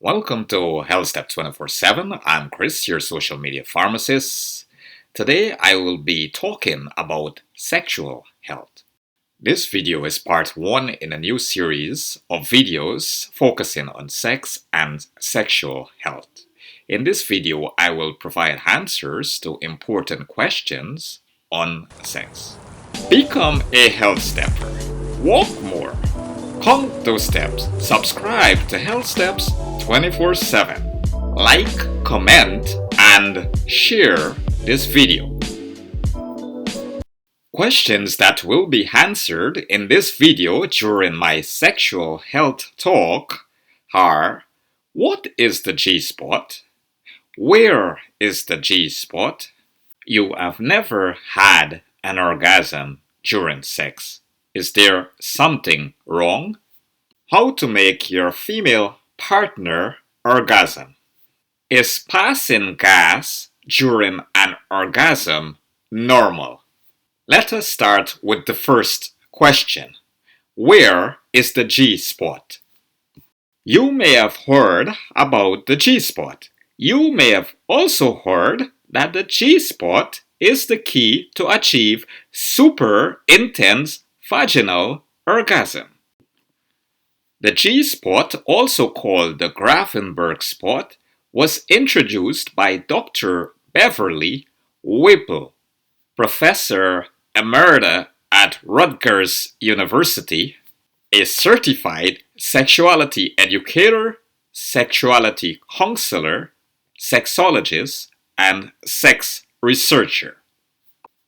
Welcome to Health Step 24/7. I'm Chris, your social media pharmacist. Today I will be talking about sexual health. This video is part 1 in a new series of videos focusing on sex and sexual health. In this video, I will provide answers to important questions on sex. Become a health stepper. Walk more. Count those steps. Subscribe to Health Steps 24/7. Like, comment, and share this video. Questions that will be answered in this video during my sexual health talk are: what is the G-spot? Where is the G-spot? You have never had an orgasm during sex. Is there something wrong? How to make your female partner orgasm? Is passing gas during an orgasm normal? Let us start with the first question. Where is the G-spot? You may have heard about the G-spot. You may have also heard that the G-spot is the key to achieve super intense vaginal orgasm. The G-spot, also called the Grafenberg spot, was introduced by Dr. Beverly Whipple, Professor Emerita at Rutgers University, a certified sexuality educator, sexuality counselor, sexologist, and sex researcher.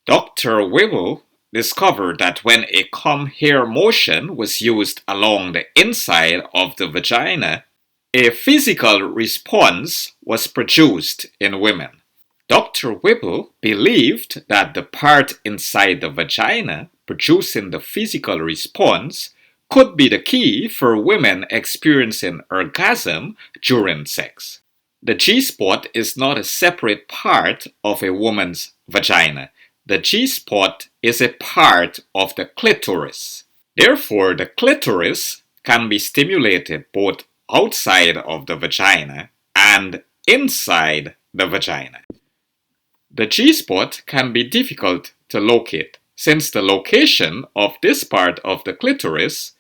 Dr. Whipple discovered that when a come-here motion was used along the inside of the vagina, a physical response was produced in women. Dr. Whipple believed that the part inside the vagina producing the physical response could be the key for women experiencing orgasm during sex. The G-spot is not a separate part of a woman's vagina. The G-spot is a part of the clitoris. Therefore, the clitoris can be stimulated both outside of the vagina and inside the vagina. The G-spot can be difficult to locate since the location of this part of the clitoris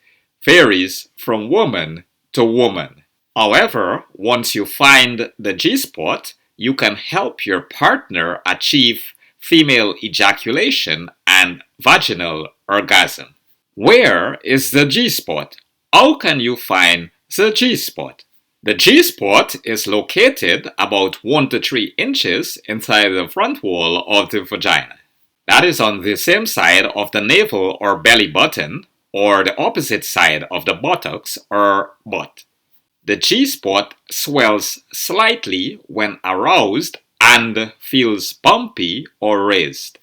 varies from woman to woman. However, once you find the G-spot, you can help your partner achieve female ejaculation and vaginal orgasm. Where is the G-spot? How can you find the G-spot? The G-spot is located about 1 to 3 inches inside the front wall of the vagina. That is on the same side of the navel or belly button, or the opposite side of the buttocks or butt. The G-spot swells slightly when aroused and feels bumpy or raised.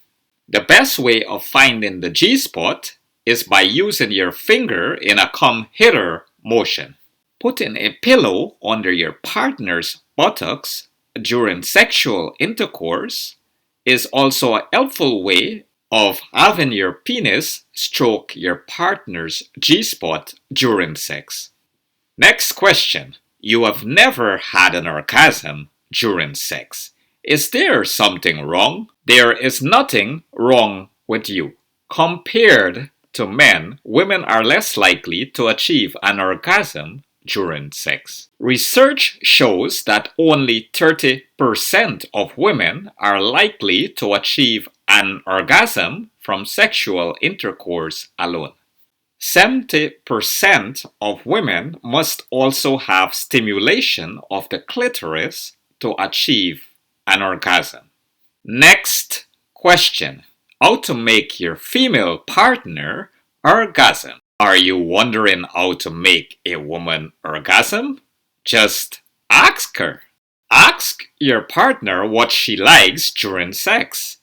The best way of finding the G-spot is by using your finger in a come-hither motion. Putting a pillow under your partner's buttocks during sexual intercourse is also a helpful way of having your penis stroke your partner's G-spot during sex. Next question. You have never had an orgasm during sex. Is there something wrong? There is nothing wrong with you. Compared to men, women are less likely to achieve an orgasm during sex. Research shows that only 30% of women are likely to achieve an orgasm from sexual intercourse alone. 70% of women must also have stimulation of the clitoris to achieve an orgasm. Next question. How to make your female partner orgasm? Are you wondering how to make a woman orgasm? Just ask her. Ask your partner what she likes during sex,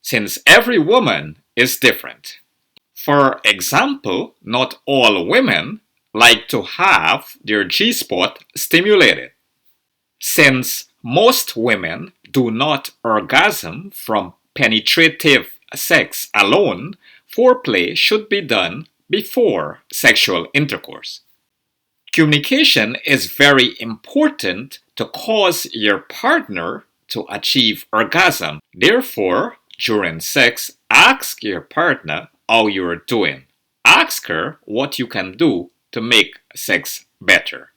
since every woman is different. For example, not all women like to have their G-spot stimulated. Since most women do not orgasm from penetrative sex alone, foreplay should be done before sexual intercourse. Communication is very important to cause your partner to achieve orgasm. Therefore, during sex, ask your partner how you're doing. Ask her what you can do to make sex better.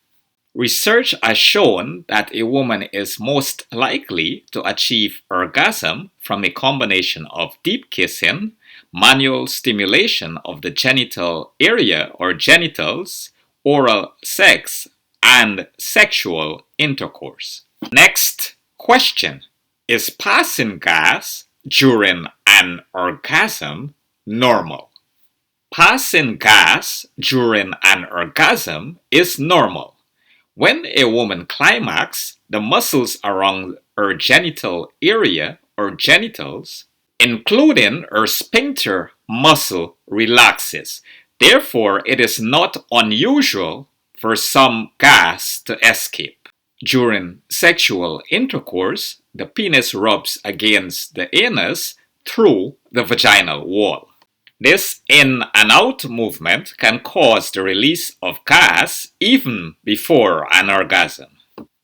Research has shown that a woman is most likely to achieve orgasm from a combination of deep kissing, manual stimulation of the genital area or genitals, oral sex, and sexual intercourse. Next question. Is passing gas during an orgasm normal? Passing gas during an orgasm is normal. When a woman climaxes, the muscles around her genital area or genitals, including her sphincter muscle, relaxes. Therefore, it is not unusual for some gas to escape. During sexual intercourse, the penis rubs against the anus through the vaginal wall. This in and out movement can cause the release of gas even before an orgasm.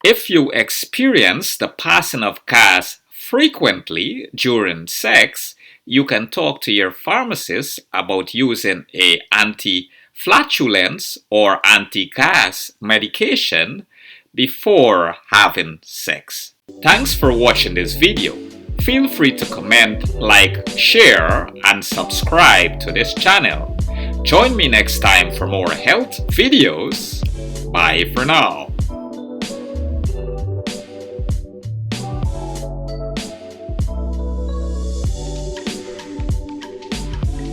If you experience the passing of gas frequently during sex, you can talk to your pharmacist about using a anti-flatulence or anti-gas medication before having sex. Thanks for watching this video. Feel free to comment, like, share, and subscribe to this channel. Join me next time for more health videos. Bye for now.